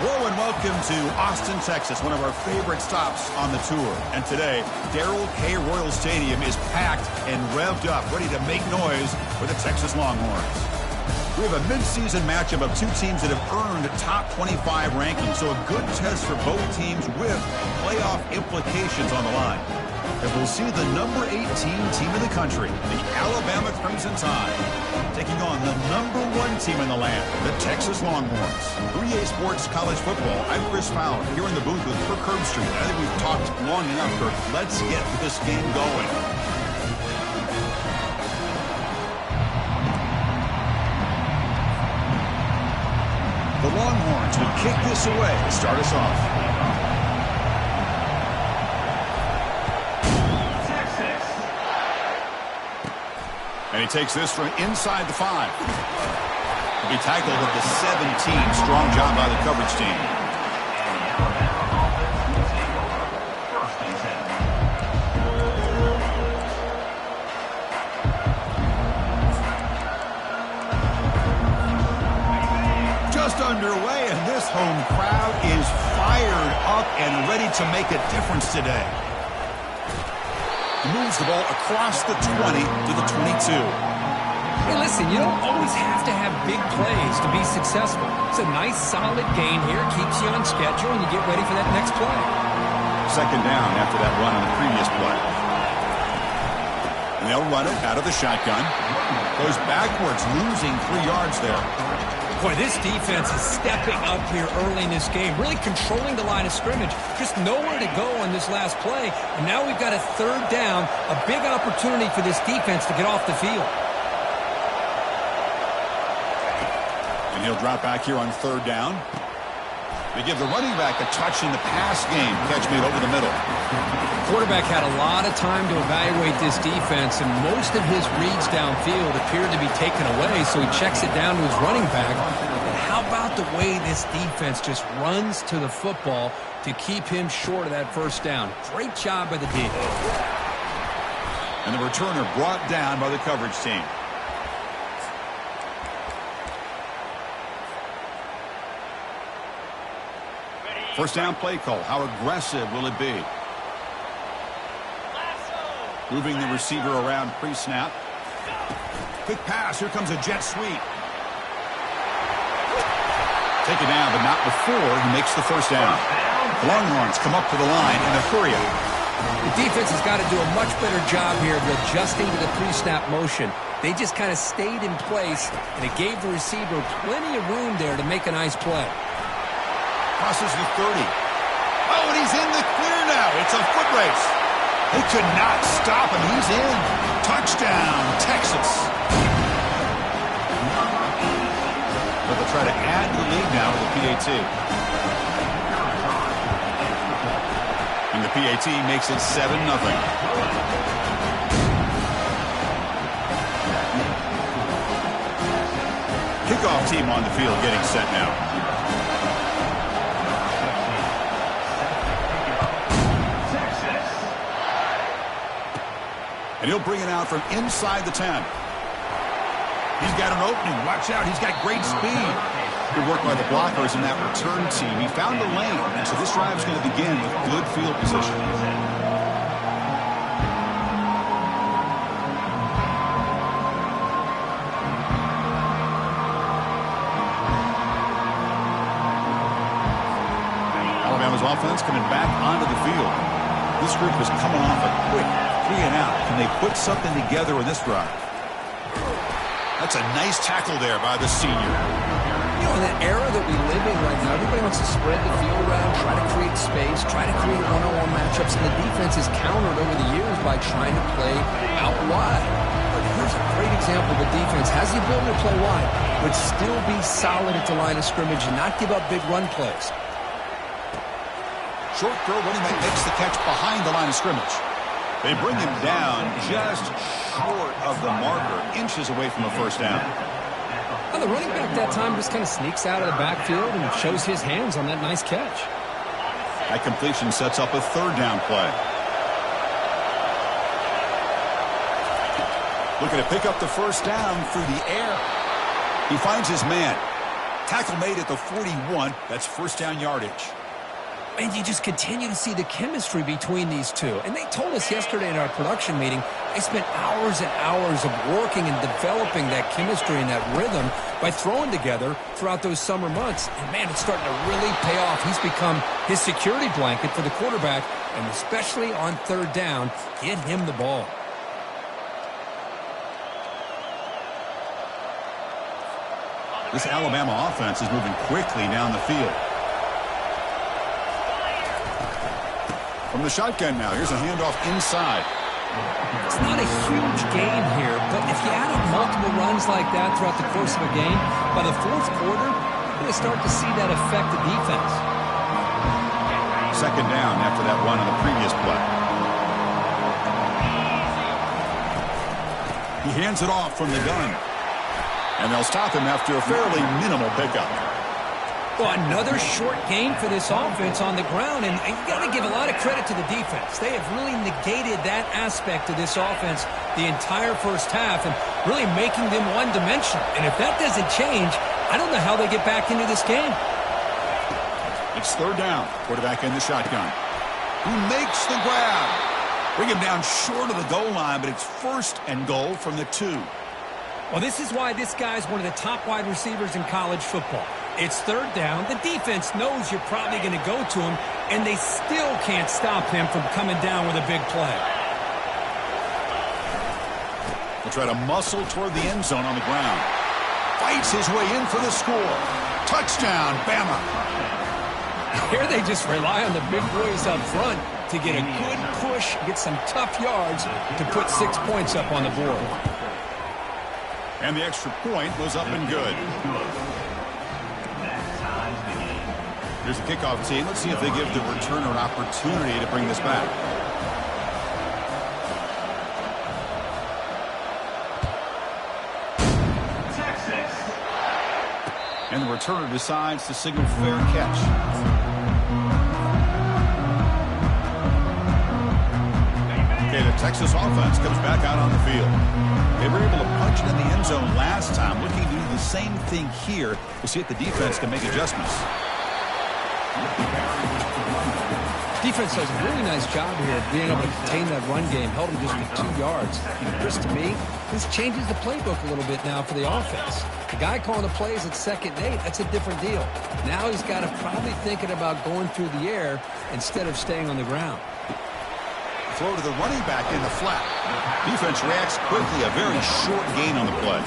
Hello and welcome to Austin, Texas, one of our favorite stops on the tour. And today, Darrell K. Royal Stadium is packed and revved up, ready to make noise for the Texas Longhorns. We have a midseason matchup of two teams that have earned top 25 rankings, so a good test for both teams with playoff implications on the line. And we'll see the number 18 team in the country, the Alabama Crimson Tide, taking on the number 1 team in the land, the Texas Longhorns. 3A Sports College Football, I'm Chris Fowler, here in the booth with Kirk Herbstreit. I think we've talked long enough, Kirk. Let's get this game going. The Longhorns will kick this away to start us off. And he takes this from inside the 5. He'll be tackled at the 17. Strong job by the coverage team. Just underway, and this home crowd is fired up and ready to make a difference today. He moves the ball across the 20 to the 22. Hey, listen, you don't always have to have big plays to be successful. It's a nice, solid gain here. Keeps you on schedule, and you get ready for that next play. Second down after that run on the previous play. And they'll run it out of the shotgun. Goes backwards, losing 3 yards there. Boy, this defense is stepping up here early in this game, really controlling the line of scrimmage. Just nowhere to go on this last play, and now we've got a third down, a big opportunity for this defense to get off the field. And he'll drop back here on third down. They give the running back a touch in the pass game. Catch made over the middle. The quarterback had a lot of time to evaluate this defense, and most of his reads downfield appeared to be taken away, so he checks it down to his running back. And how about the way this defense just runs to the football to keep him short of that first down? Great job by the D. And the returner brought down by the coverage team. First down play call. How aggressive will it be? Moving the receiver around pre-snap. Quick pass. Here comes a jet sweep. Take it down, but not before he makes the first down. Longhorns come up to the line in a hurry. The defense has got to do a much better job here of adjusting to the pre-snap motion. They just kind of stayed in place, and it gave the receiver plenty of room there to make a nice play. Crosses the 30. Oh, and he's in the clear now. It's a foot race. They could not stop him. He's in. Touchdown, Texas. But they'll try to add to the lead now with the PAT. And the PAT makes it 7-0. Kickoff team on the field getting set now. And he'll bring it out from inside the 10. He's got an opening. Watch out. He's got great speed. Good work by the blockers in that return team. He found the lane. And so this drive is going to begin with good field position. Alabama's offense coming back onto the field. This group is coming off a quick 3 and out. Can they put something together in this drive? That's a nice tackle there by the senior. You know, in the era that we live in right now, everybody wants to spread the field around, try to create space, try to create one-on-one matchups, and the defense is countered over the years by trying to play out wide. But here's a great example of a defense has the ability to play wide, but still be solid at the line of scrimmage and not give up big run plays. Short throw, running back makes the catch behind the line of scrimmage. They bring him down just short of the marker, inches away from a first down. Well, the running back that time just kind of sneaks out of the backfield and shows his hands on that nice catch. That completion sets up a third down play. Looking to pick up the first down through the air. He finds his man. Tackle made at the 41. That's first down yardage. And you just continue to see the chemistry between these two. And they told us yesterday in our production meeting, they spent hours and hours of working and developing that chemistry and that rhythm by throwing together throughout those summer months. And, man, it's starting to really pay off. He's become his security blanket for the quarterback, and especially on third down, get him the ball. This Alabama offense is moving quickly down the field. From the shotgun now, here's a handoff inside. It's not a huge gain here, but if you add up multiple runs like that throughout the course of a game, by the fourth quarter, you're going to start to see that affect the defense. Second down after that run on the previous play. He hands it off from the gun. And they'll stop him after a fairly minimal pickup. Well, another short gain for this offense on the ground, and you got to give a lot of credit to the defense. They have really negated that aspect of this offense the entire first half and really making them one-dimensional. And if that doesn't change, I don't know how they get back into this game. It's third down. Quarterback in the shotgun. Who makes the grab? Bring him down short of the goal line, but it's first and goal from the 2. Well, this is why this guy's one of the top wide receivers in college football. It's third down. The defense knows you're probably going to go to him, and they still can't stop him from coming down with a big play. He'll try to muscle toward the end zone on the ground. Fights his way in for the score. Touchdown, Bama. Here they just rely on the big boys up front to get a good push, get some tough yards to put 6 points up on the board. And the extra point was up and good. Here's the kickoff team. Let's see if they give the returner an opportunity to bring this back. And the returner decides to signal fair catch. Okay, the Texas offense comes back out on the field. They were able to punch it in the end zone last time. Looking to do the same thing here. We'll see if the defense can make adjustments. Defense does a really nice job here of being able to contain that run game. Held him just for 2 yards. Chris, to me, this changes the playbook a little bit now for the offense. The guy calling the plays at 2nd and 8, that's a different deal. Now he's got to probably thinking about going through the air instead of staying on the ground. Throw to the running back in the flat. Defense reacts quickly. A very short gain on the play.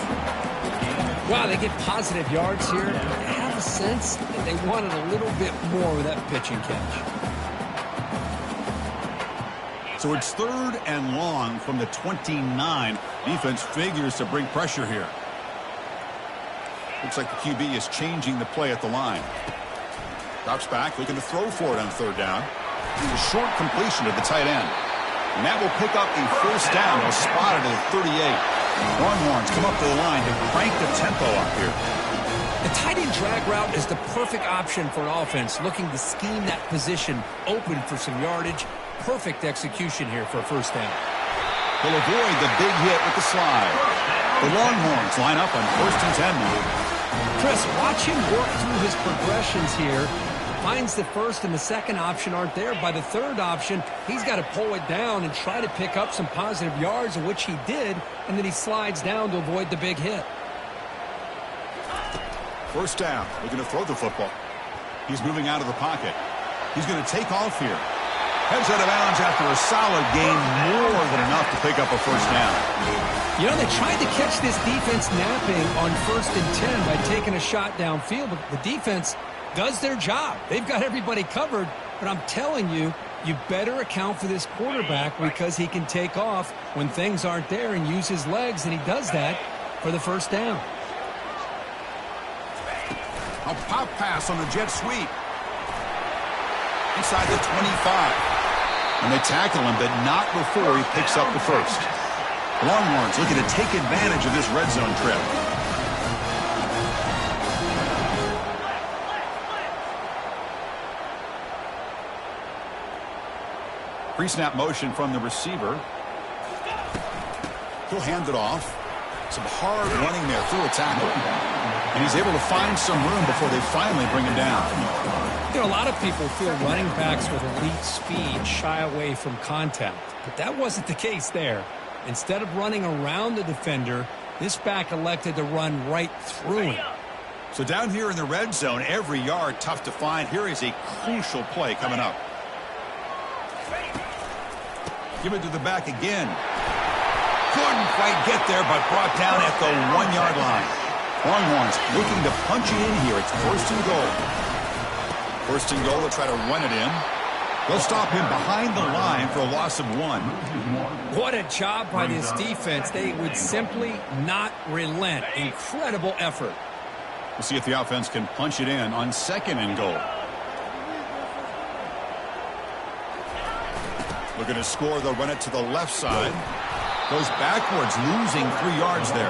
Wow, they get positive yards here. I have a sense that they wanted a little bit more with that pitch and catch. So it's third and long from the 29. Defense figures to bring pressure here. Looks like the QB is changing the play at the line. Drops back, looking to throw for it on third down. A short completion to the tight end. And that will pick up a first down. They'll spot it at 38. Longhorns come up to the line to crank the tempo up here. The tight end drag route is the perfect option for an offense looking to scheme that position open for some yardage. Perfect execution here for a first down. He'll avoid the big hit with the slide. The Longhorns line up on 1st and 10 now. Chris, watch him work through his progressions here. Finds the first and the second option aren't there. By the third option, he's got to pull it down and try to pick up some positive yards, of which he did, and then he slides down to avoid the big hit. First down. Looking to throw the football. He's moving out of the pocket. He's going to take off here. Heads out of bounds after a solid gain, more than enough to pick up a first down. You know, they tried to catch this defense napping on 1st and 10 by taking a shot downfield, but the defense does their job. They've got everybody covered, but I'm telling you, you better account for this quarterback because he can take off when things aren't there and use his legs, and he does that for the first down. A pop pass on the jet sweep. Inside the 25. And they tackle him, but not before he picks up the first. Longhorns looking to take advantage of this red zone trip. Pre-snap motion from the receiver. He'll hand it off. Some hard running there through a tackle. And he's able to find some room before they finally bring him down. You know, a lot of people feel running backs with elite speed shy away from contact, but that wasn't the case there. Instead of running around the defender, this back elected to run right through him. So down here in the red zone, every yard tough to find. Here is a crucial play coming up. Give it to the back again. Couldn't quite get there, but brought down at the 1-yard line. Longhorns looking to punch it in here. It's first and goal. First and goal, they'll try to run it in. They'll stop him behind the line for a loss of 1. What a job by this defense. They would simply not relent. Incredible effort. We'll see if the offense can punch it in on second and goal. Looking to score, they'll run it to the left side. Goes backwards, losing 3 yards there.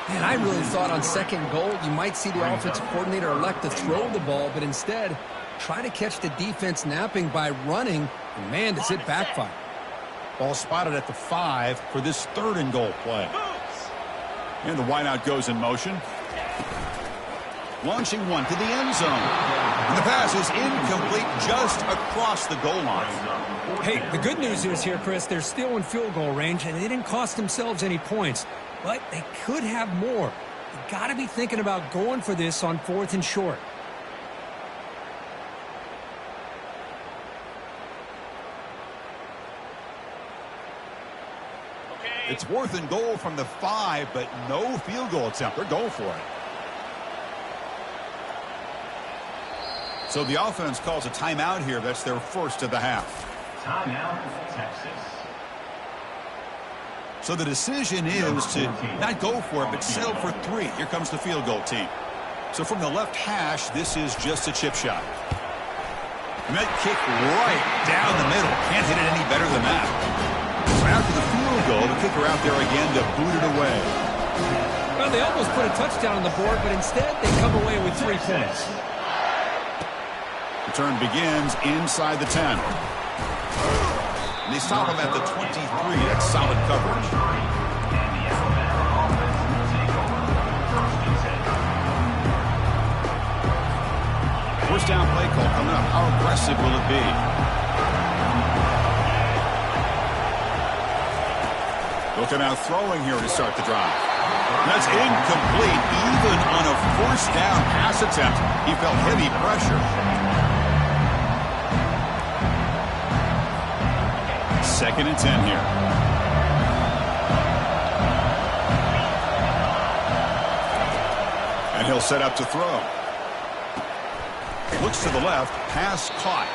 Man, I really thought on second goal you might see the offensive coordinator elect to throw the ball, but instead try to catch the defense napping by running, and man, does it backfire. Ball spotted at the 5 for this third and goal play. And the wideout goes in motion. Launching one to the end zone. And the pass is incomplete just across the goal line. Hey, the good news is here, Chris, they're still in field goal range, and they didn't cost themselves any points. But they could have more. You got to be thinking about going for this on 4th and short. It's 4th and goal from the 5, but no field goal attempt. They're going for it. So the offense calls a timeout here. That's their first of the half. Timeout, Texas. So the decision is to not go for it, but settle for 3. Here comes the field goal team. So from the left hash, this is just a chip shot. And that kick right down the middle. Can't hit it any better than that. So after the field goal, the kicker out there again to boot it away. Well, they almost put a touchdown on the board, but instead they come away with 3 points. Return begins inside the 10. And they stop him at the 23. That's solid coverage. First down play call coming up. How aggressive will it be? Looking out throwing here to start the drive. That's incomplete. Even on a first down pass attempt, he felt heavy pressure. 2nd and 10 here. And he'll set up to throw. Looks to the left, pass caught.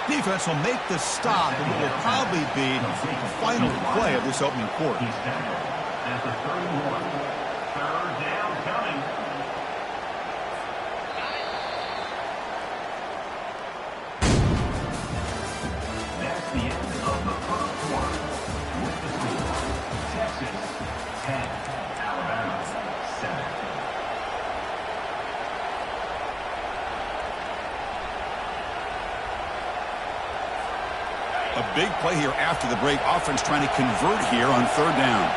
Defense will make the stop, and it will probably be the final play of this opening quarter. At the 31. 3rd down coming. That's the end of the first quarter. With the score, Texas 10, Alabama 7. A big play here after the break. Offense trying to convert here on 3rd down.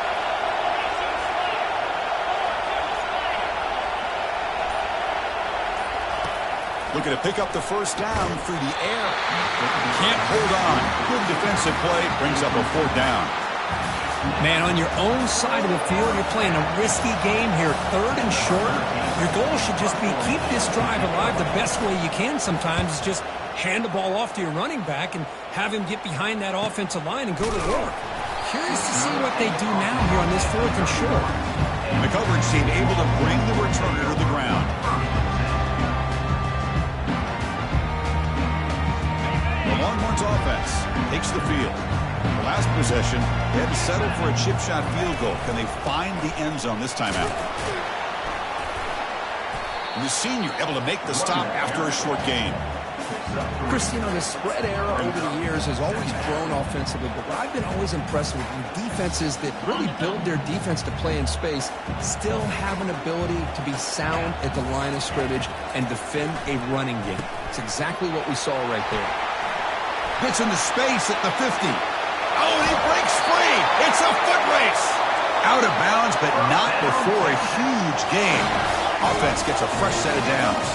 Looking to pick up the first down through the air. Can't hold on. Good defensive play. Brings up a 4th down. Man, on your own side of the field, you're playing a risky game here. 3rd and short. Your goal should just be keep this drive alive the best way you can sometimes is just hand the ball off to your running back and have him get behind that offensive line and go to work. Curious to see what they do now here on this 4th and short. And the coverage team able to bring the returner to the ground. The Longhorns offense takes the field. The last possession, they had to settle for a chip shot field goal. Can they find the end zone this time out? And the senior able to make the stop after a short gain. Chris, you know, the spread era over the years has always grown offensively, but what I've been always impressed with defenses that really build their defense to play in space still have an ability to be sound at the line of scrimmage and defend a running game. It's exactly what we saw right there. Gets into space at the 50. Oh, and he breaks free. It's a foot race. Out of bounds, but not before a huge gain. Offense gets a fresh set of downs.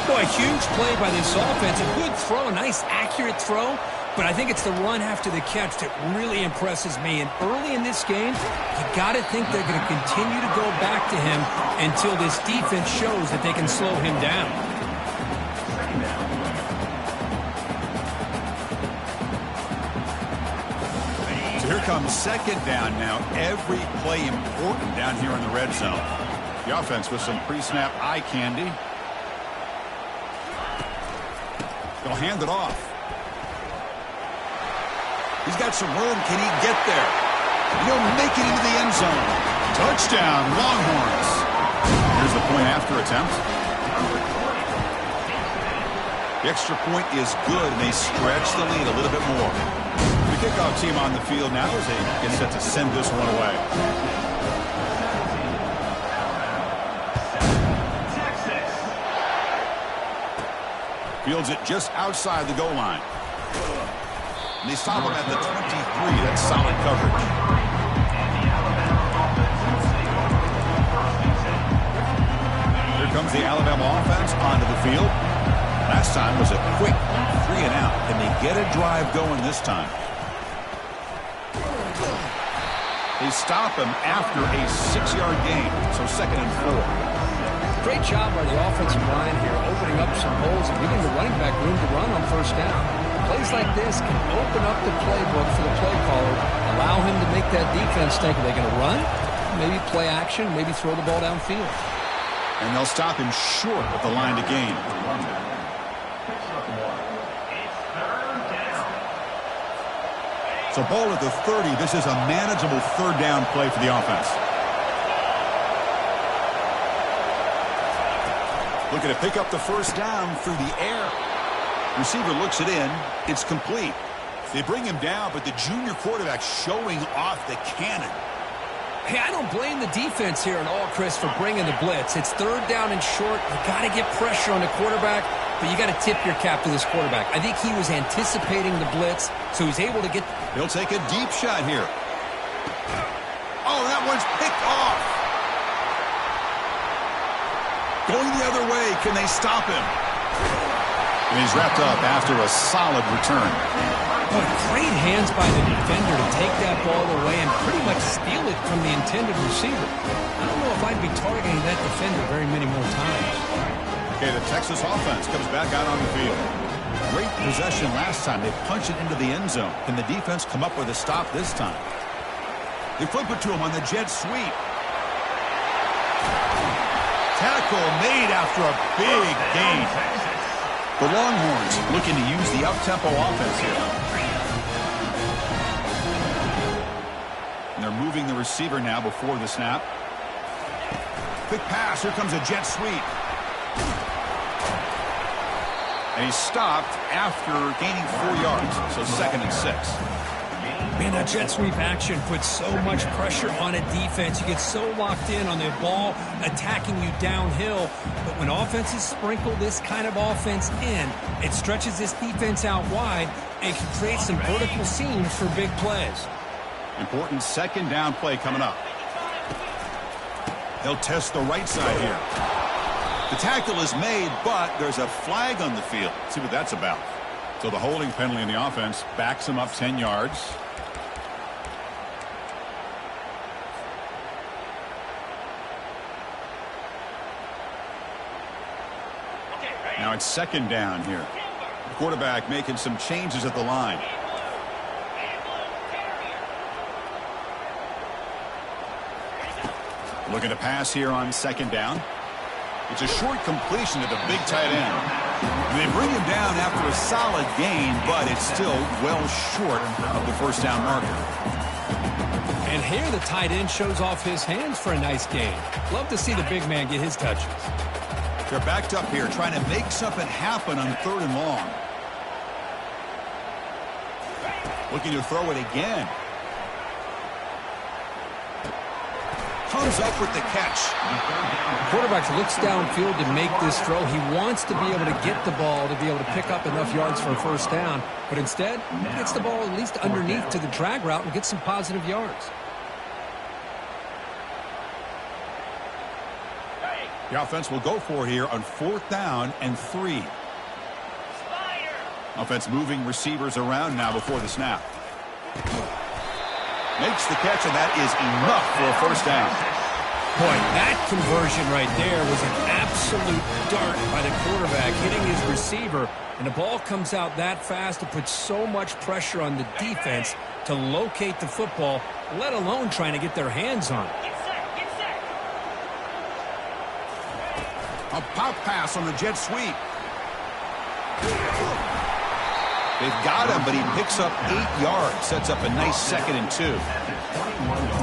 Boy, a huge play by this offense. A good throw, a nice accurate throw. But I think it's the run after the catch that really impresses me. And early in this game, you got to think they're going to continue to go back to him until this defense shows that they can slow him down. So here comes second down now. Every play important down here in the red zone. The offense with some pre-snap eye candy. They'll hand it off. He's got some room. Can he get there? He'll make it into the end zone. Touchdown, Longhorns. Here's the point after attempt. The extra point is good, and they stretch the lead a little bit more. The kickoff team on the field now as they get set to send this one away. Fields it just outside the goal line. And they stop him at the 23. That's solid coverage. Here comes the Alabama offense onto the field. Last time was a quick 3 and out. Can they get a drive going this time? They stop him after a 6-yard gain. So 2nd and 4. Great job by the offensive line here, opening up some holes and giving the running back room to run on first down. Plays like this can open up the playbook for the play caller, allow him to make that defense think, are they going to run? Maybe play action, maybe throw the ball downfield. And they'll stop him short of the line to gain. So ball at the 30. This is a manageable 3rd down play for the offense. Looking to pick up the first down through the air. Receiver looks it in. It's complete. They bring him down, but the junior quarterback showing off the cannon. Hey, I don't blame the defense here at all, Chris, for bringing the blitz. It's 3rd down and short. You got to get pressure on the quarterback, but you got to tip your cap to this quarterback. I think he was anticipating the blitz, so he's able to get... He'll take a deep shot here. Oh, that one's picked off. Going the other way, can they stop him? And he's wrapped up after a solid return. Boy, great hands by the defender to take that ball away and pretty much steal it from the intended receiver. I don't know if I'd be targeting that defender very many more times. Okay, the Texas offense comes back out on the field. Great possession last time. They punch it into the end zone. Can the defense come up with a stop this time? They flip it to him on the jet sweep. Tackle made after a big gain. The Longhorns looking to use the up-tempo offense here. And they're moving the receiver now before the snap. Quick pass. Here comes a jet sweep. And he's stopped after gaining 4 yards. So 2nd and 6. Man, that jet sweep action puts so much pressure on a defense. You get so locked in on the ball attacking you downhill. But when offenses sprinkle this kind of offense in, it stretches this defense out wide and can create some vertical seams for big plays. Important 2nd down play coming up. They'll test the right side here. The tackle is made, but there's a flag on the field. Let's see what that's about. So the holding penalty in the offense backs him up 10 yards. Now it's 2nd down here. The quarterback making some changes at the line. Looking to pass here on 2nd down. It's a short completion to the big tight end. And they bring him down after a solid gain, but it's still well short of the first down marker. And here the tight end shows off his hands for a nice gain. Love to see the big man get his touches. They're backed up here trying to make something happen on 3rd and long. Looking to throw it again. Comes up with the catch. The quarterback looks downfield to make this throw. He wants to be able to get the ball to be able to pick up enough yards for a first down. But instead, he gets the ball at least underneath to the drag route and gets some positive yards. The offense will go for here on 4th down and 3. Offense moving receivers around now before the snap. Makes the catch, and that is enough for a first down. Boy, that conversion right there was an absolute dart by the quarterback, hitting his receiver. And the ball comes out that fast. It puts so much pressure on the defense to locate the football, let alone trying to get their hands on it. A pop pass on the jet sweep. They've got him, but he picks up 8 yards. Sets up a nice 2nd and 2.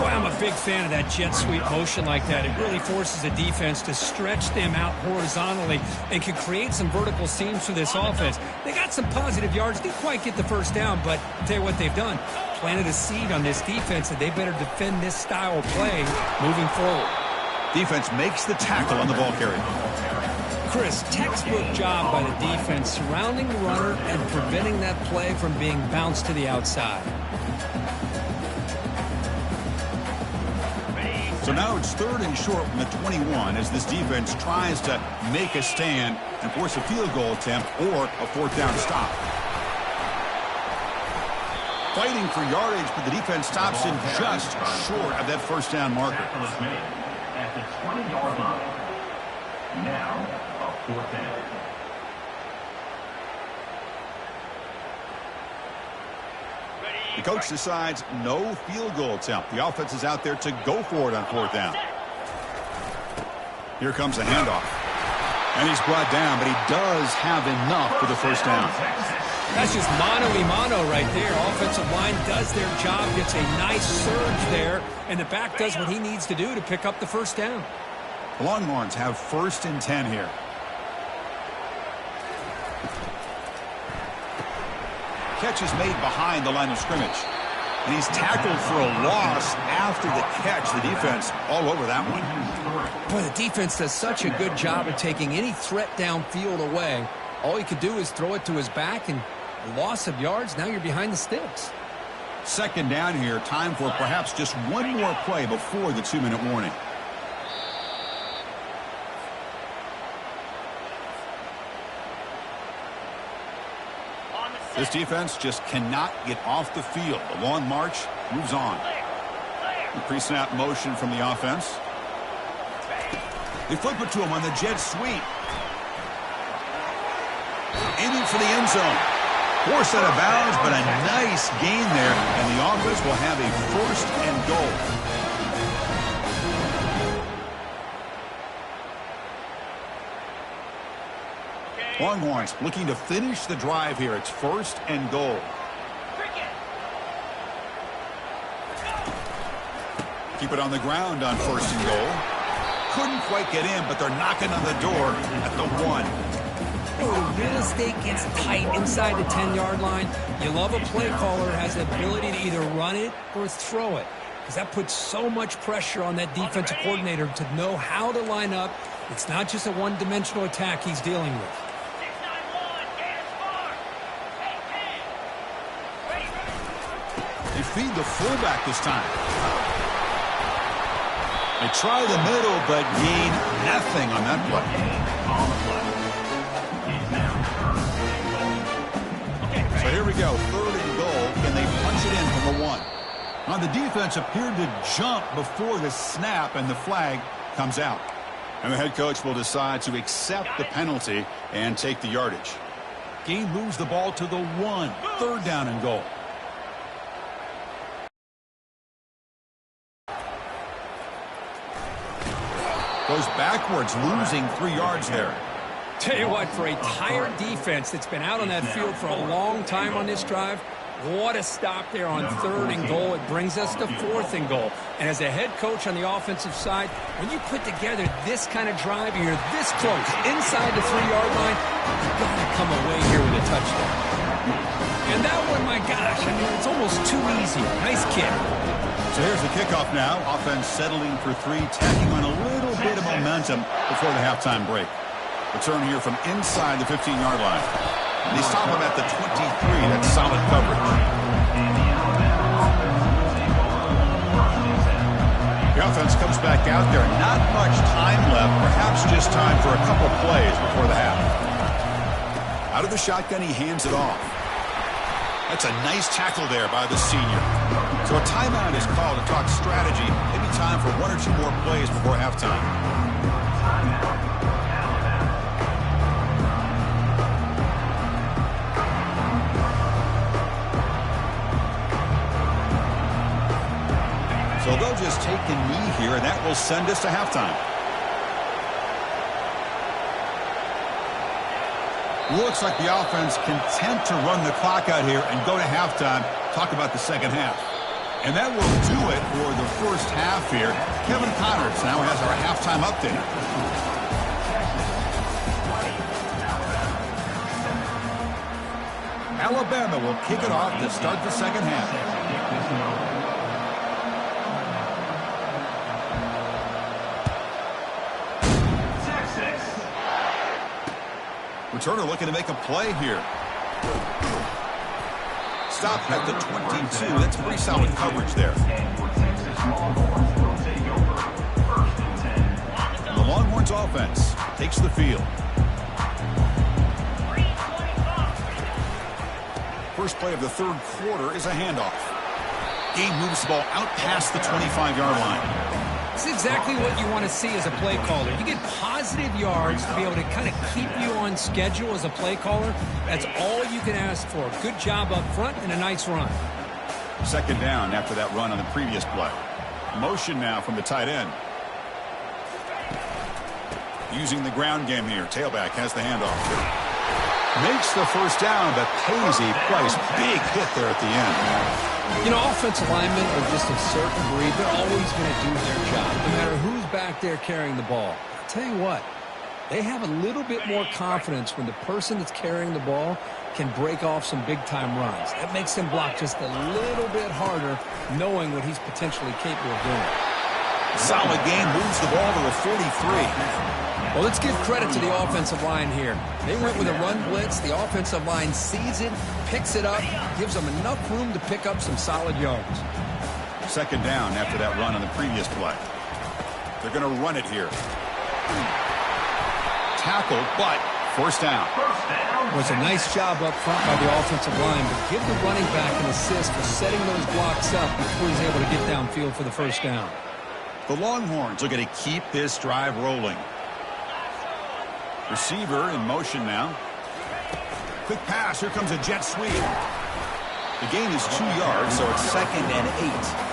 Boy, I'm a big fan of that jet sweep motion like that. It really forces the defense to stretch them out horizontally and can create some vertical seams for this offense. They got some positive yards. Didn't quite get the first down, but I'll tell you what they've done. Planted a seed on this defense that they better defend this style of play moving forward. Defense makes the tackle on the ball carrier. Chris, textbook job by the defense surrounding the runner and preventing that play from being bounced to the outside. So now it's 3rd and short from the 21 as this defense tries to make a stand and force a field goal attempt or a 4th down stop. Fighting for yardage, but the defense stops him just short of that first down marker. At the 20-yard line. Now, a 4th down. The coach decides no field goal attempt. The offense is out there to go for it on 4th down. Here comes a handoff. And he's brought down, but he does have enough for the first down. That's just mano-a-mano right there. Offensive line does their job, gets a nice surge there, and the back does what he needs to do to pick up the first down. The Longhorns have 1st and 10 here. Catch is made behind the line of scrimmage. And he's tackled for a loss after the catch. The defense all over that one. Boy, the defense does such a good job of taking any threat downfield away. All he could do is throw it to his back, and a loss of yards, now you're behind the sticks. 2nd down here. Time for perhaps just one more play before the 2-minute warning. This defense just cannot get off the field. The long march moves on. The pre-snap motion from the offense. They flip it to him on the jet sweep. Aiming for the end zone. Forced out of bounds, but a nice gain there. And the offense will have a 1st and goal. Longhorns looking to finish the drive here. It's 1st and goal. Keep it on the ground on 1st and goal. Couldn't quite get in, but they're knocking on the door at the 1. The real estate gets tight inside the 10-yard line. You love a play caller who has the ability to either run it or throw it, because that puts so much pressure on that defensive coordinator to know how to line up. It's not just a one-dimensional attack he's dealing with. They feed the fullback this time. They try the middle, but gain nothing on that play. So here we go, 3rd and goal. Can they punch it in from the 1? Now the defense appeared to jump before the snap, and the flag comes out. And the head coach will decide to accept the penalty and take the yardage. Gain moves the ball to the 1. 3rd down and goal. Goes backwards, losing 3 yards there. Tell you what, for a tired defense that's been out on that field for a long time on this drive, what a stop there on 3rd and goal. It brings us to 4th and goal. And as a head coach on the offensive side, when you put together this kind of drive and you're this close, inside the 3-yard line, you've got to come away here with a touchdown. And that one, my gosh, I mean, it's almost too easy. Nice kick. So here's the kickoff now. Offense settling for 3, tacking on a little bit of momentum before the halftime break. Return here from inside the 15-yard line. And they stop him at the 23. That's solid coverage. The offense comes back out there. Not much time left. Perhaps just time for a couple plays before the half. Out of the shotgun, he hands it off. That's a nice tackle there by the senior. So a timeout is called to talk strategy. Maybe time for one or two more plays before halftime. So they'll just take a knee here, and that will send us to halftime. Looks like the offense content to run the clock out here and go to halftime. Talk about the second half. And that will do it for the first half here. Kevin Connors now has our halftime update. Alabama will kick it off to start the second half. Returner looking to make a play here. Stop at the 22. That's pretty solid coverage there. The Longhorns offense takes the field. First play of the third quarter is a handoff. Game moves the ball out past the 25-yard line. This is exactly what you want to see as a play caller. You get positive yards to be able to kind of keep you on schedule as a play caller. That's all you can ask for. Good job up front and a nice run. Second down after that run on the previous play. Motion now from the tight end. Using the ground game here. Tailback has the handoff. Makes the first down, but pays a price. Big hit there at the end. You know, offensive linemen are just a certain breed. They're always going to do their job, no matter who's back there carrying the ball. I'll tell you what, they have a little bit more confidence when the person that's carrying the ball can break off some big-time runs. That makes them block just a little bit harder, knowing what he's potentially capable of doing. Solid game, moves the ball to the 43. Well, let's give credit to the offensive line here. They went with a run blitz. The offensive line sees it, picks it up, gives them enough room to pick up some solid yards. Second down after that run on the previous play. They're going to run it here. Tackle, but first down. Was a nice job up front by the offensive line, but give the running back an assist for setting those blocks up before he's able to get downfield for the first down. The Longhorns are going to keep this drive rolling. Receiver in motion now. Quick pass. Here comes a jet sweep. The gain is 2 yards, so it's 2nd and 8.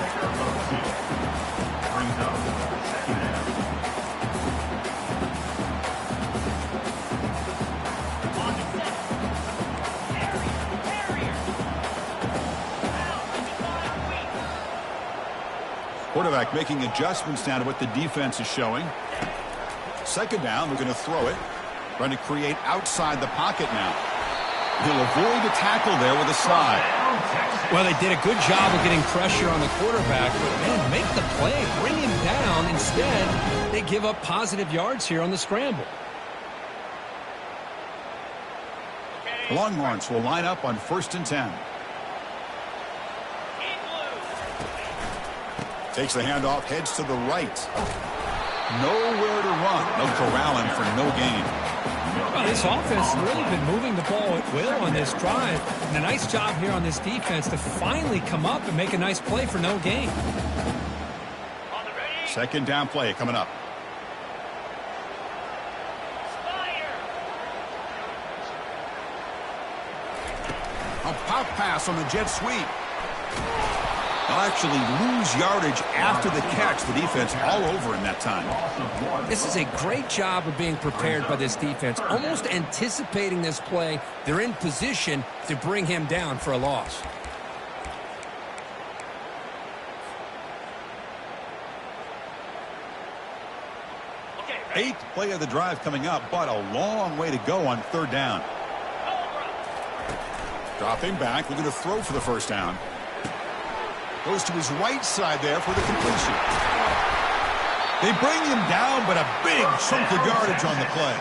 Quarterback making adjustments now to what the defense is showing. Second down, they're going to throw it. Trying to create outside the pocket now. He'll avoid the tackle there with a slide. Well, they did a good job of getting pressure on the quarterback, but man, make the play, bring him down. Instead, they give up positive yards here on the scramble. Longhorns will line up on 1st and 10. Takes the handoff, heads to the right. Nowhere to run. They'll corral him for no gain. Well, this offense has really been moving the ball at will on this drive. And a nice job here on this defense to finally come up and make a nice play for no gain. Second down play coming up. A pop pass on the jet sweep. They'll actually lose yardage after the catch. The defense all over him that time. This is a great job of being prepared by this defense. Almost anticipating this play. They're in position to bring him down for a loss. Eighth play of the drive coming up, but a long way to go on third down. Dropping back, looking to throw for the first down. Goes to his right side there for the completion. They bring him down, but a big chunk of yardage on the play.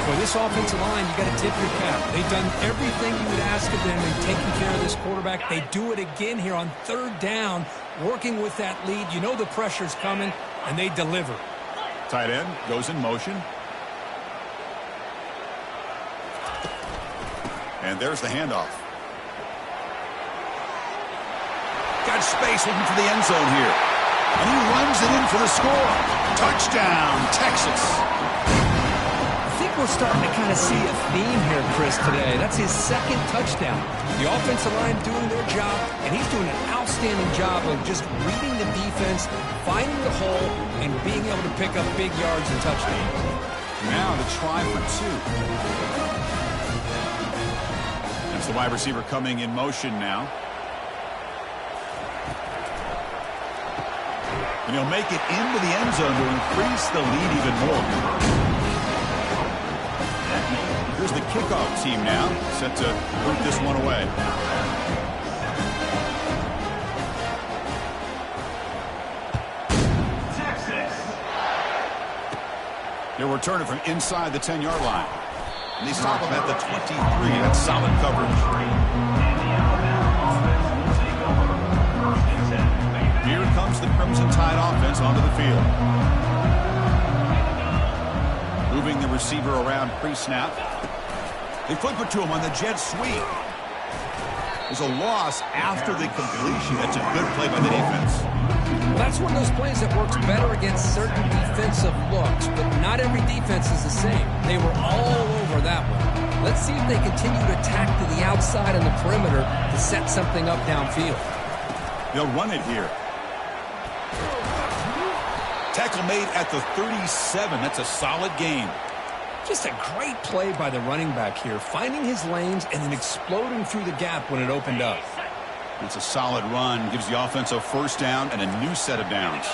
For this offensive line, you got to tip your cap. They've done everything you would ask of them in taking care of this quarterback. They do it again here on third down, working with that lead. You know the pressure's coming. and they deliver. Tight end goes in motion. And there's the handoff. Got space looking for the end zone here. And he runs it in for the score. Touchdown, Texas. I think we're starting to kind of see a theme here, Chris, today. That's his second touchdown. The offensive line doing their job, and he's doing an outstanding job of just reading the defense, finding the hole, and being able to pick up big yards and touchdowns. Now the try for 2. That's the wide receiver coming in motion now. And he'll make it into the end zone to increase the lead even more. Here's the kickoff team now, set to boot this one away. Texas. They'll return it from inside the 10-yard line. And they stop him at the 23. That's solid coverage. Here comes the Crimson Tide offense onto the field. Moving the receiver around pre-snap. They flip it to him on the jet sweep. There's a loss after the completion. That's a good play by the defense. Well, that's one of those plays that works better against certain defensive looks, but not every defense is the same. They were all over that one. Let's see if they continue to attack to the outside and the perimeter to set something up downfield. They'll run it here. Tackle made at the 37. That's a solid gain. Just a great play by the running back here, finding his lanes and then exploding through the gap when it opened up. It's a solid run. Gives the offense a first down and a new set of downs.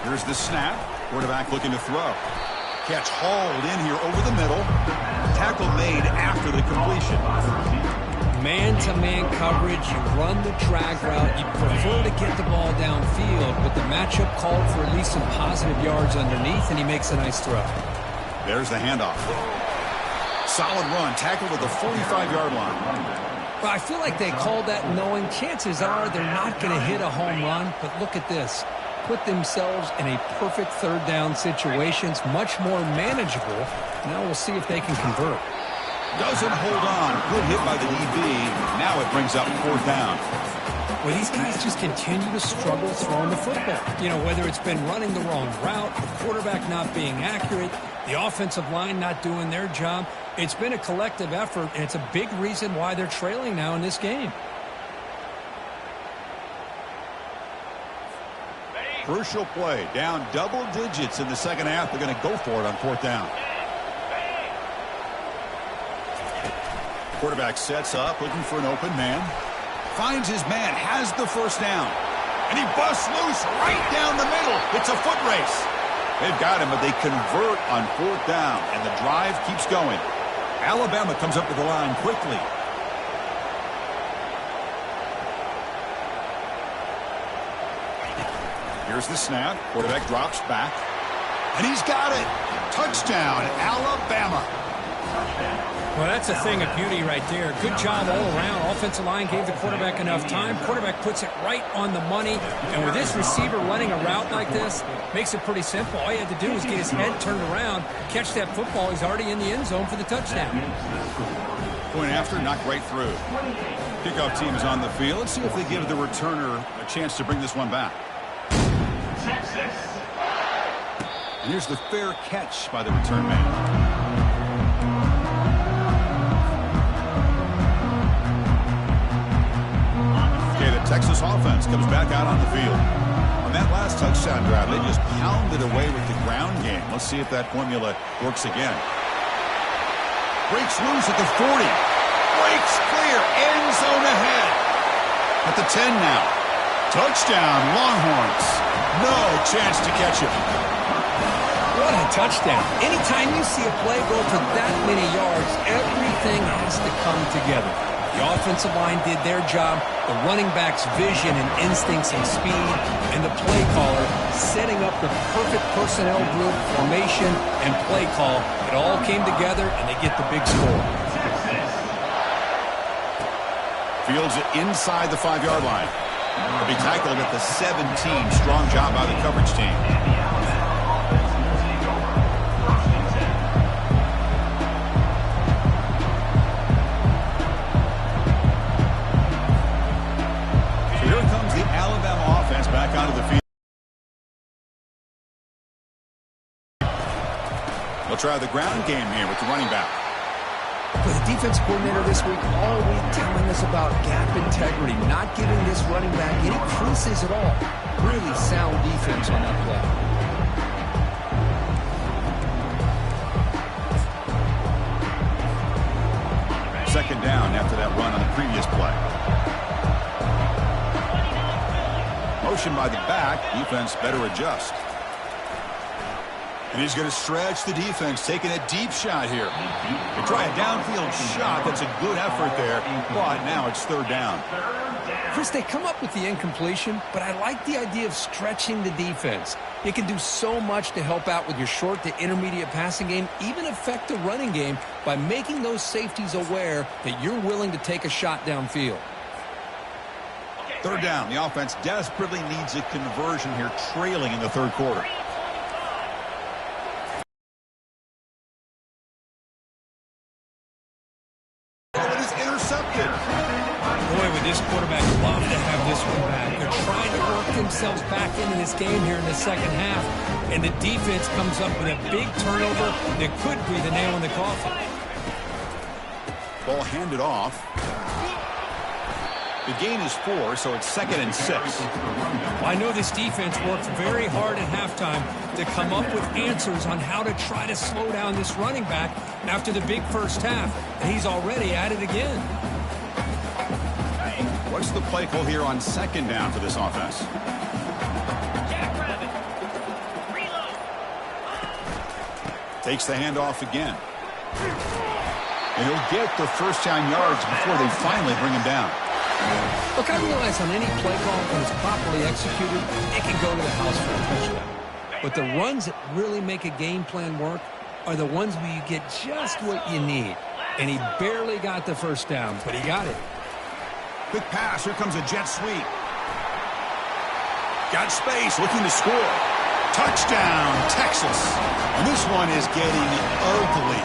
Here's the snap. Quarterback looking to throw. Catch hauled in here over the middle. Tackle made after the completion. Man-to-man coverage, you run the drag route, you prefer to get the ball downfield, but the matchup called for at least some positive yards underneath, and he makes a nice throw. There's the handoff. Solid run, tackled at the 45-yard line. Well, I feel like they called that knowing chances are they're not going to hit a home run, but look at this. Put themselves in a perfect third down situation. It's much more manageable. Now we'll see if they can convert. Doesn't hold on. Good hit by the DB. Now it brings up 4th down. Well, these guys just continue to struggle throwing the football. You know, whether it's been running the wrong route, the quarterback not being accurate, the offensive line not doing their job. It's been a collective effort, and it's a big reason why they're trailing now in this game. Crucial play. Down double digits in the second half. They're going to go for it on 4th down. Quarterback sets up, looking for an open man. Finds his man, has the first down. And he busts loose right down the middle. It's a foot race. They've got him, but they convert on 4th down, and the drive keeps going. Alabama comes up to the line quickly. Here's the snap. Quarterback drops back. And he's got it. Touchdown, Alabama. Well, that's a thing of beauty right there. Good job all around. Offensive line gave the quarterback enough time. Quarterback puts it right on the money. And with this receiver running a route like this, makes it pretty simple. All he had to do was get his head turned around, catch that football. He's already in the end zone for the touchdown. Point after, knocked right through. Kickoff team is on the field. Let's see if they give the returner a chance to bring this one back. Texas. And here's the fair catch by the return man. Texas offense comes back out on the field. On that last touchdown drive, they just pounded away with the ground game. Let's see if that formula works again. Breaks loose at the 40. Breaks clear. End zone ahead. At the 10 now. Touchdown, Longhorns. No chance to catch him. What a touchdown. Anytime you see a play go for that many yards, everything has to come together. The offensive line did their job, the running back's vision and instincts and speed, and the play caller setting up the perfect personnel group, formation, and play call. It all came together, and they get the big score. Fields it inside the 5-yard line. He'll be tackled at the 17. Strong job by the coverage team. So here comes the Alabama offense back onto the field. They'll try the ground game here with the running back. But the defense coordinator this week all week telling us about gap integrity, not giving this running back any creases at all. Really sound defense on that play. Second down after that run on the previous play. Motion by the back. Defense better adjust. And he's going to stretch the defense, taking a deep shot here. They try a downfield shot. That's a good effort there, but now it's third down. Chris, they come up with the incompletion, but I like the idea of stretching the defense. It can do so much to help out with your short to intermediate passing game, even affect the running game by making those safeties aware that you're willing to take a shot downfield. Third down. The offense desperately needs a conversion here, trailing in the third quarter. This quarterback love to have this one back. They're trying to work themselves back into this game here in the second half, and the defense comes up with a big turnover that could be the nail in the coffin. Ball handed off. The gain is 4, so it's 2nd and 6. I know this defense worked very hard at halftime to come up with answers on how to try to slow down this running back after the big first half, and he's already at it again. What's the play call here on second down for this offense? Takes the handoff again. And he'll get the first down yards before they finally bring him down. Look, I realize on any play call, when it's properly executed, it can go to the house for a touchdown. But the runs that really make a game plan work are the ones where you get just what you need. And he barely got the first down, but he got it. Quick pass. Here comes a jet sweep. Got space. Looking to score. Touchdown, Texas. And this one is getting ugly.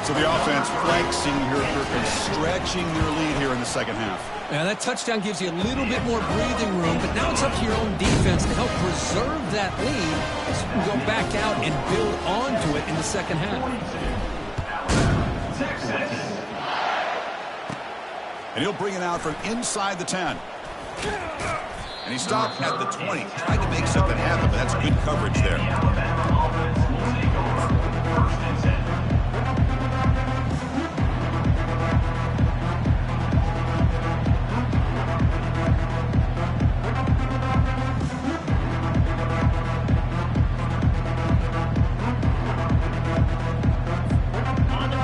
So the offense flexing here, and stretching their lead here in the second half. Yeah, that touchdown gives you a little bit more breathing room, but now it's up to your own defense to help preserve that lead so you can go back out and build onto it in the second half. And he'll bring it out from inside the 10. And he stopped at the 20. Tried to make something happen, but that's good coverage there.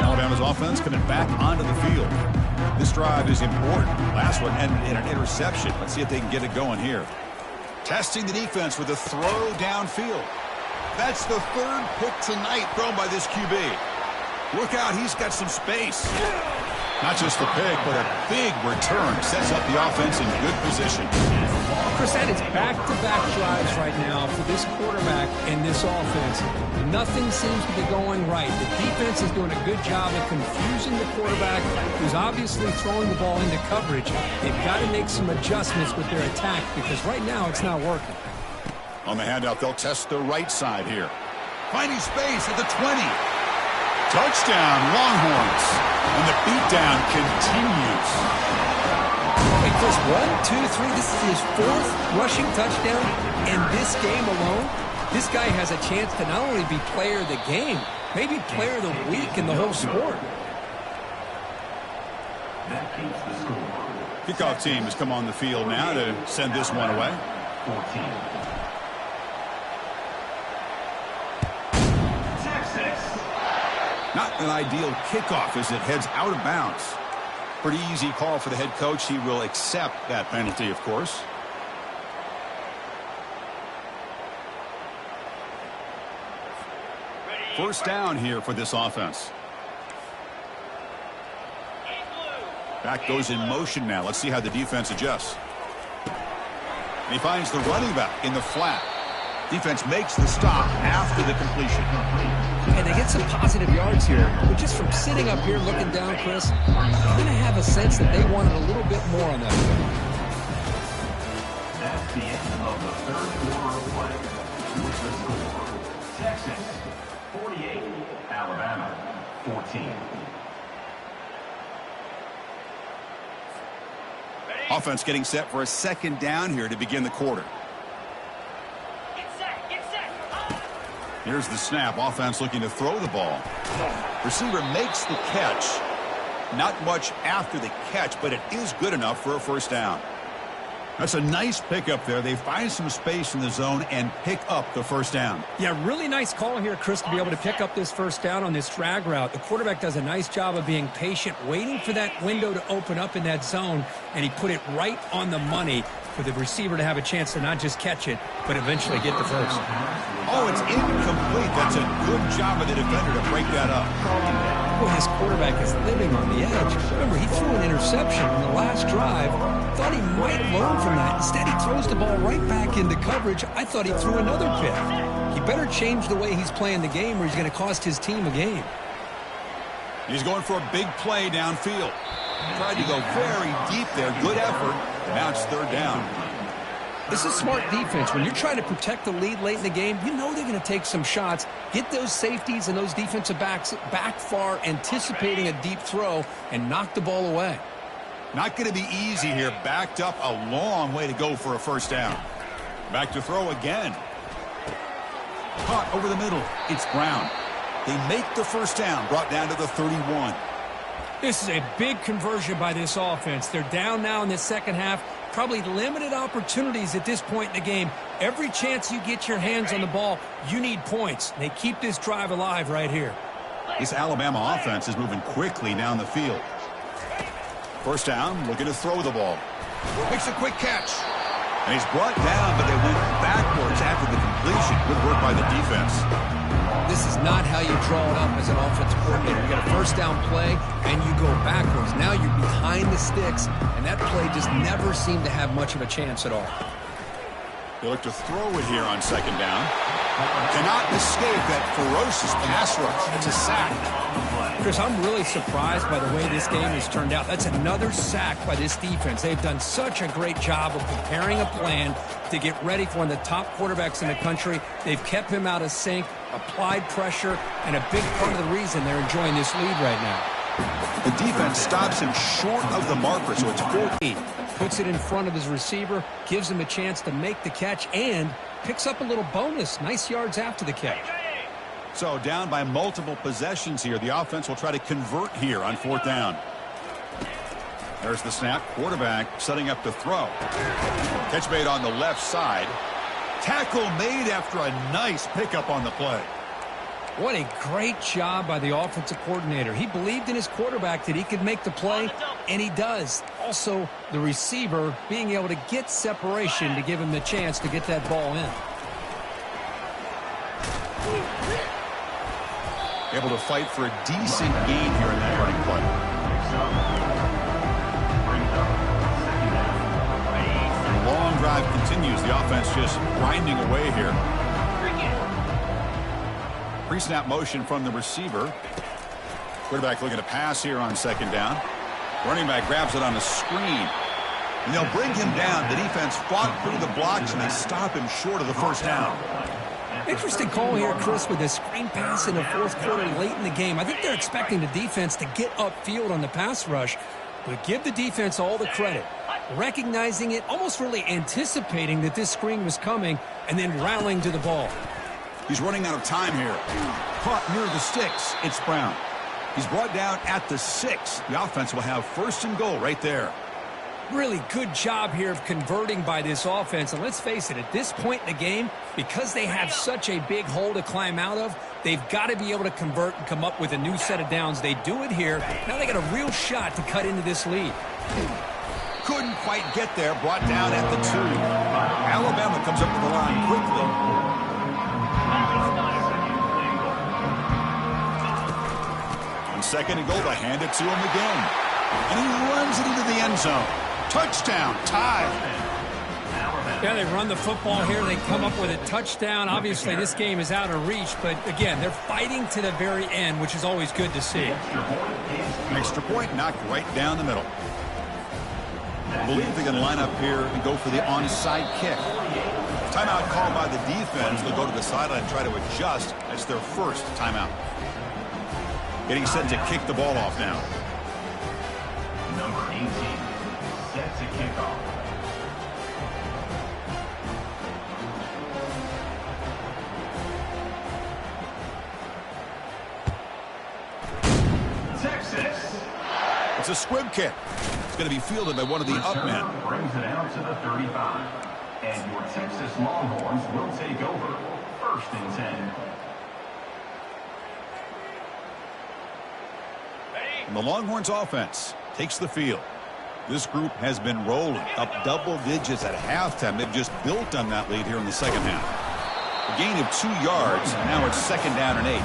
Alabama's offense coming back onto the field. This drive is important. Last one ended in an interception. Let's see if they can get it going here. Testing the defense with a throw downfield. That's the third pick tonight thrown by this QB. Look out, he's got some space. Not just the pick, but a big return. Sets up the offense in good position. Chris, that is back-to-back drives right now for this quarterback and this offense. Nothing seems to be going right. The defense is doing a good job of confusing the quarterback, who's obviously throwing the ball into coverage. They've got to make some adjustments with their attack because right now it's not working. On the handout, they'll test the right side here. Finding space at the 20. Touchdown, Longhorns. And the beatdown continues. Hey, Chris, 1, 2, 3. This is his 4th rushing touchdown in this game alone. This guy has a chance to not only be player of the game, maybe player of the week in the whole sport. Kickoff team has come on the field now to send this one away. 14. Not an ideal kickoff as it heads out of bounds. Pretty easy call for the head coach. He will accept that penalty, of course. First down here for this offense. Back goes in motion now. Let's see how the defense adjusts. And he finds the running back in the flat. Defense makes the stop after the completion. And they get some positive yards here, but just from sitting up here looking down, Chris, you kind of have a sense that they wanted a little bit more on that. That's the end of the third quarter of play. With the score, Texas 48, Alabama 14. Offense getting set for a second down here to begin the quarter. Here's the snap. Offense looking to throw the ball. Receiver makes the catch. Not much after the catch, but it is good enough for a first down. That's a nice pickup there. They find some space in the zone and pick up the first down. Yeah, really nice call here, Chris, to be able to pick up this first down on this drag route. The quarterback does a nice job of being patient, waiting for that window to open up in that zone, and he put it right on the money for the receiver to have a chance to not just catch it, but eventually get the first. Oh, it's incomplete. That's a good job of the defender to break that up. Boy, this quarterback is living on the edge. Remember, he threw an interception in the last drive. Thought he might learn from that. Instead, he throws the ball right back into coverage. I thought he threw another pick. He better change the way he's playing the game or he's going to cost his team a game. He's going for a big play downfield. Tried to go very deep there. Good effort. Now it's third down. This is smart defense. When you're trying to protect the lead late in the game, you know they're going to take some shots, get those safeties and those defensive backs back far, anticipating a deep throw, and knock the ball away. Not going to be easy here. Backed up a long way to go for a first down. Back to throw again. Caught over the middle. It's Brown. They make the first down, brought down to the 31. This is a big conversion by this offense. They're down now in the second half. Probably limited opportunities at this point in the game. Every chance you get your hands on the ball, you need points. They keep this drive alive right here. This Alabama offense is moving quickly down the field. First down, looking to throw the ball. Makes a quick catch. And he's brought down, but they went backwards after the completion. Good work by the defense. This is not how you draw it up as an offensive coordinator. You got a first down play, and you go backwards. Now you're behind the sticks, and that play just never seemed to have much of a chance at all. They look to throw it here on second down. Cannot escape that ferocious pass rush. It's a sack. Chris, I'm really surprised by the way this game has turned out. That's another sack by this defense. They've done such a great job of preparing a plan to get ready for one of the top quarterbacks in the country. They've kept him out of sync, applied pressure, and a big part of the reason they're enjoying this lead right now. The defense stops him short of the marker, so it's 14. Puts it in front of his receiver, gives him a chance to make the catch, and picks up a little bonus. Nice yards after the catch. So down by multiple possessions here. The offense will try to convert here on fourth down. There's the snap. Quarterback setting up to throw. Catch made on the left side. Tackle made after a nice pickup on the play. What a great job by the offensive coordinator. He believed in his quarterback that he could make the play, and he does. Also, the receiver being able to get separation to give him the chance to get that ball in. Able to fight for a decent gain here in that running play. The long drive continues. The offense just grinding away here. Pre-snap motion from the receiver. Quarterback looking to pass here on second down. Running back grabs it on a screen. And they'll bring him down. The defense fought through the blocks, and they stop him short of the first down. Interesting call here, Chris, with this screen pass in the fourth quarter late in the game. I think they're expecting the defense to get upfield on the pass rush, but give the defense all the credit. Recognizing it, almost really anticipating that this screen was coming, and then rallying to the ball. He's running out of time here. Caught near the sticks. It's Brown. He's brought down at the 6. The offense will have first and goal right there. Really good job here of converting by this offense. And let's face it, at this point in the game, because they have such a big hole to climb out of, they've got to be able to convert and come up with a new set of downs. They do it here. Now they got a real shot to cut into this lead. Couldn't quite get there. Brought down at the 2. Alabama comes up to the line quickly. On second and goal, they hand it to him again. And he runs it into the end zone. Touchdown, tie. Yeah, they run the football here. They come up with a touchdown. Obviously, this game is out of reach, but again, they're fighting to the very end, which is always good to see. Extra point knocked right down the middle. I believe they're going to line up here and go for the onside kick. Timeout called by the defense. They'll go to the sideline and try to adjust. That's their first timeout. Getting set to kick the ball off now. Number 18 set to kick off. Texas. It's a squib kick. It's going to be fielded by one of the up men. Brings it out to the 35. And your Texas Longhorns will take over. 1st and 10. And the Longhorns offense takes the field. This group has been rolling up double digits at halftime. They've just built on that lead here in the second half. A gain of 2 yards. Now it's 2nd down and 8.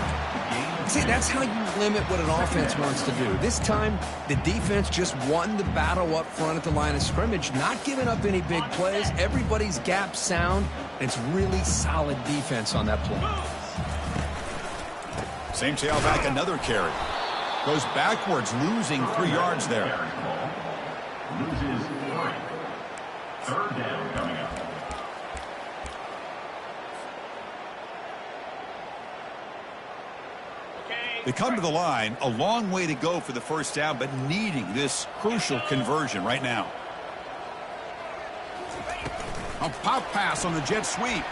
See, that's how you limit what an offense wants to do. This time, the defense just won the battle up front at the line of scrimmage, not giving up any big plays. Everybody's gap sound. It's really solid defense on that play. Same tailback, another carry. Goes backwards, losing 3 yards there. Loses 3. 3rd down coming up. They come to the line, a long way to go for the first down, but needing this crucial conversion right now. A pop pass on the jet sweep.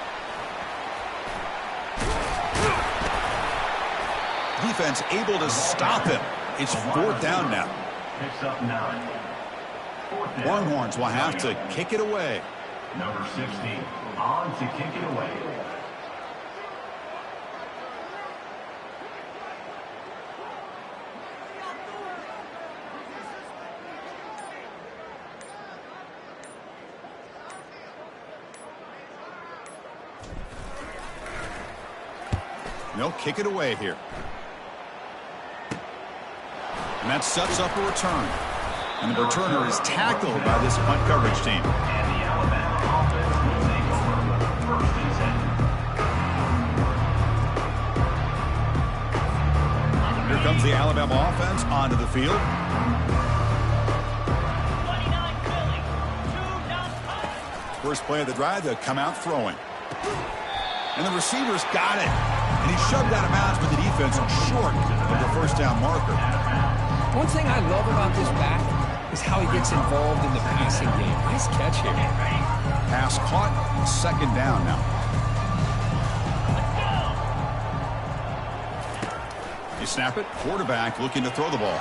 Defense able to stop him. It's 4th down now. Picks up 9. 4th down. Longhorns will have to kick it away. Number 16 on to kick it away. They'll kick it away here. And that sets up a return. And the returner is tackled by this punt coverage team. And the Alabama offense will take over. 1st and 10. Here comes the Alabama offense onto the field. First play of the drive, they'll come out throwing. And the receiver's got it. And he shoved out of bounds, but the defense short of the first down marker. One thing I love about this back is how he gets involved in the passing game. Nice catch here. Pass caught, 2nd down now. They snap it, quarterback looking to throw the ball.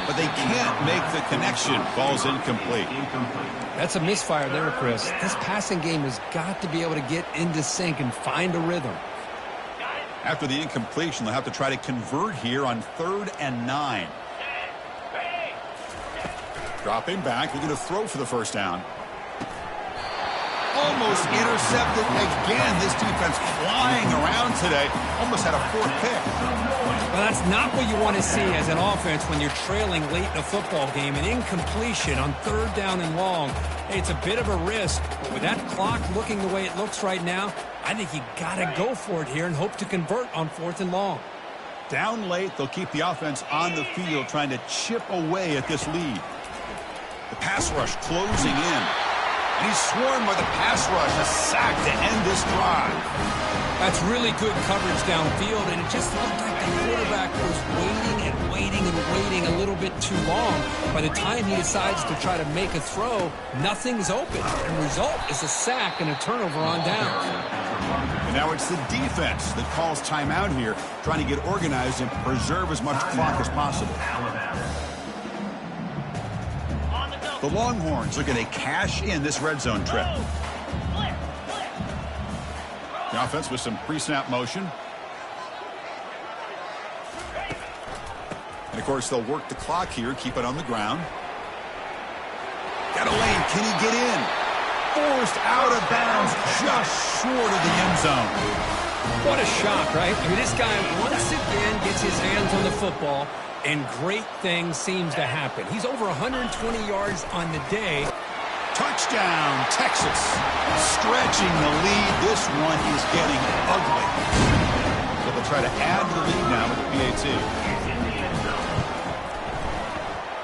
But they can't make the connection. Ball's incomplete. That's a misfire there, Chris. This passing game has got to be able to get into sync and find a rhythm. After the incompletion, they'll have to try to convert here on 3rd and 9. Dropping back, looking to throw for the first down. Almost intercepted again. This defense flying around today. Almost had a 4th pick. Well, that's not what you want to see as an offense when you're trailing late in a football game. An incompletion on 3rd down and long. Hey, it's a bit of a risk, but with that clock looking the way it looks right now, I think you got to go for it here and hope to convert on 4th and long. Down late, they'll keep the offense on the field trying to chip away at this lead. The pass rush closing in. And he's swarmed by the pass rush. A sack to end this drive. That's really good coverage downfield, and it just looked like the quarterback was waiting and waiting and waiting a little bit too long. By the time he decides to try to make a throw, nothing's open. And the result is a sack and a turnover on downs. And now it's the defense that calls timeout here, trying to get organized and preserve as much clock as possible. The Longhorns looking to cash in this red zone trip. The offense with some pre-snap motion. And, of course, they'll work the clock here, keep it on the ground. Got a lane. Can he get in? Forced out of bounds, just short of the end zone. What a shock, right? I mean, this guy once again gets his hands on the football, and great things seems to happen. He's over 120 yards on the day. Touchdown, Texas. Stretching the lead. This one is getting ugly. So they'll try to add to the lead now with the PAT.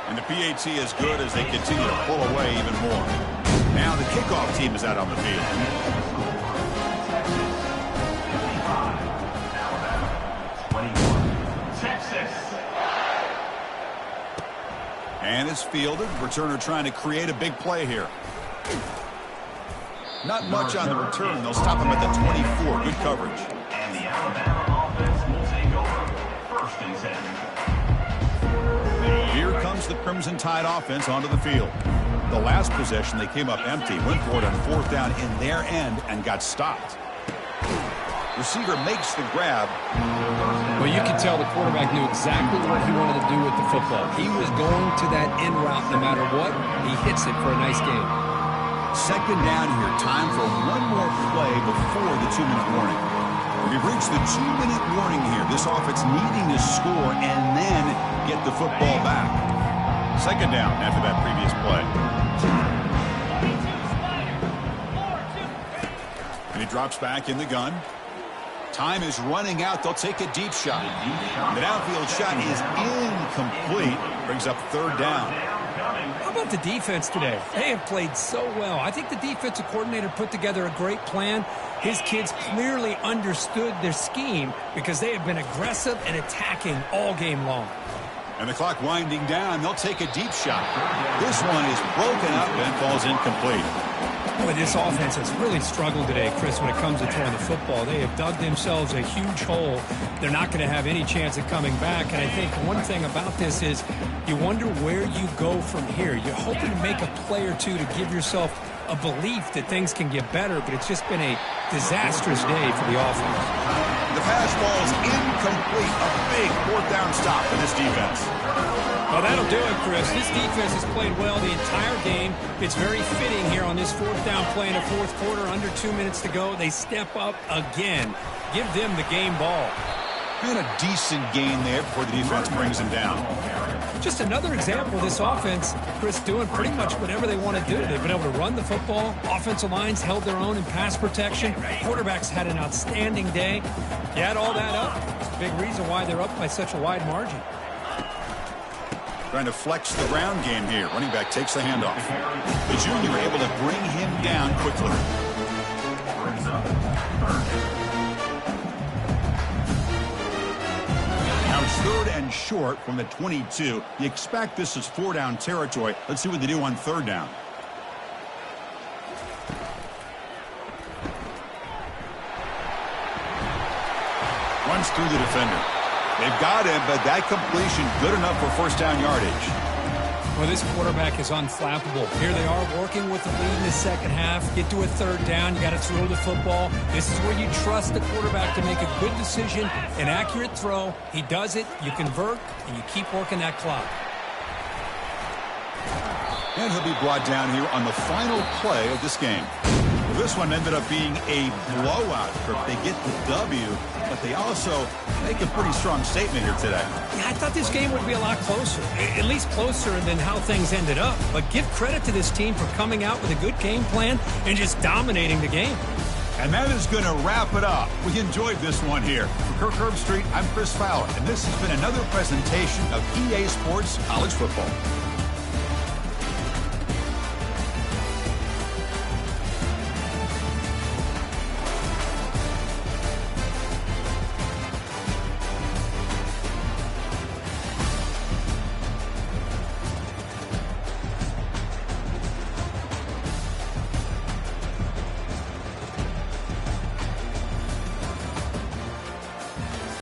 And the PAT is good as they continue to pull away even more. Now the kickoff team is out on the field. And it's fielded. Returner trying to create a big play here. Not much on the return. They'll stop him at the 24. Good coverage. And the Alabama offense will take over. 1st and 10. Here comes the Crimson Tide offense onto the field. The last possession, they came up empty. Went for it on 4th down in their end and got stopped. Receiver makes the grab. Well, you can tell the quarterback knew exactly what he wanted to do with the football. He was going to that in route no matter what. He hits it for a nice game. 2nd down here. Time for one more play before the 2-minute warning. We've reached the 2-minute warning here. This offense needing to score and then get the football back. 2nd down after that previous play. And he drops back in the gun. Time is running out. They'll take a deep shot. The downfield shot is incomplete. Brings up 3rd down. How about the defense today? They have played so well. I think the defensive coordinator put together a great plan. His kids clearly understood their scheme because they have been aggressive and attacking all game long. And the clock winding down. They'll take a deep shot. This one is broken up and falls incomplete. Boy, this offense has really struggled today, Chris, when it comes to throwing the football. They have dug themselves a huge hole. They're not going to have any chance of coming back. And I think one thing about this is you wonder where you go from here. You're hoping to make a play or two to give yourself a belief that things can get better, but it's just been a disastrous day for the offense. The pass ball is incomplete. A big 4th down stop for this defense. Well, that'll do it, Chris. This defense has played well the entire game. It's very fitting here on this 4th down play in the 4th quarter. Under 2 minutes to go. They step up again. Give them the game ball. And a decent gain there before the defense brings him down. Just another example of this offense, Chris, doing pretty much whatever they want to do. They've been able to run the football. Offensive lines held their own in pass protection. Quarterbacks had an outstanding day. You add all that up, it's a big reason why they're up by such a wide margin. Trying to flex the ground game here. Running back takes the handoff. The junior able to bring him down quickly. Now it's 3rd and short from the 22. You expect this is 4-down territory. Let's see what they do on 3rd down. Runs through the defender. They've got him, but that completion good enough for 1st down yardage. Well, this quarterback is unflappable. Here they are working with the lead in the 2nd half. Get to a 3rd down. You got to throw the football. This is where you trust the quarterback to make a good decision, an accurate throw. He does it, you convert, and you keep working that clock. And he'll be brought down here on the final play of this game. Well, this one ended up being a blowout. They get the W, but they also make a pretty strong statement here today. Yeah, I thought this game would be a lot closer, at least closer than how things ended up. But give credit to this team for coming out with a good game plan and just dominating the game. And that is going to wrap it up. We enjoyed this one here. For Kirk Herbstreit, I'm Chris Fowler, and this has been another presentation of EA Sports College Football.